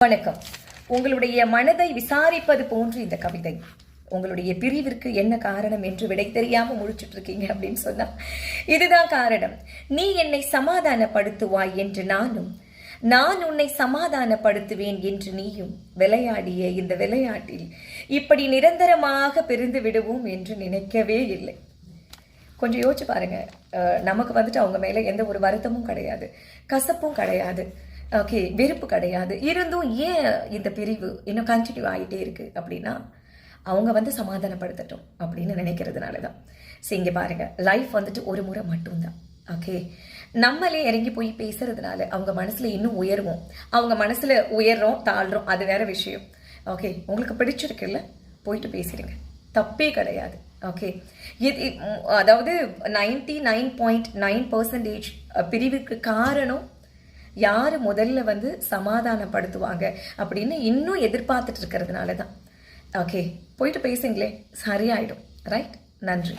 வணக்கம். உங்களுடைய மனதை விசாரிப்பது போன்று இந்த கவிதை. உங்களுடைய பிரிவிற்கு என்ன காரணம் என்று விடை தெரியாம முழிச்சுட்டு இருக்கீங்க அப்படின்னு சொன்னா இதுதான் காரணம். நீ என்னை சமாதானப்படுத்துவாய் என்று நானும், நான் உன்னை சமாதானப்படுத்துவேன் என்று நீயும் விளையாடிய இந்த விளையாட்டில் இப்படி நிரந்தரமாக பிரிந்து விடுவோம் என்று நினைக்கவே இல்லை. கொஞ்சம் யோசிச்சு பாருங்க. நமக்கு வந்துட்டு அவங்க மேல எந்த ஒரு வருத்தமும் கிடையாது, கசப்பும் கிடையாது, ஓகே, வெறுப்பு கிடையாது. இருந்தும் ஏன் இந்த பிரிவு இன்னும் கண்டினியூ ஆகிட்டே இருக்கு அப்படின்னா அவங்க வந்து சமாதானப்படுத்தட்டும் அப்படின்னு நினைக்கிறதுனால தான். சரி, இங்கே பாருங்க, லைஃப் வந்துட்டு ஒரு முறை மட்டும்தான். ஓகே, நம்மளே இறங்கி போய் பேசுறதுனால அவங்க மனசுல இன்னும் உயர்வோம். அவங்க மனசுல உயர்றோம் தாழ்றோம், அது வேற விஷயம். ஓகே, உங்களுக்கு பிடிச்சிருக்குல்ல, போயிட்டு பேசிடுங்க, தப்பே கிடையாது. ஓகே, இது அதாவது 99.9% பிரிவுக்கு காரணம் யாரு முதல்ல வந்து சமாதானப்படுத்துவாங்க அப்படின்னு இன்னும் எதிர்பார்த்துட்டு இருக்கிறதுனால தான். ஓகே, போயிட்டு பேசுங்களே, சரியாயிடும். ரைட்? நன்றி.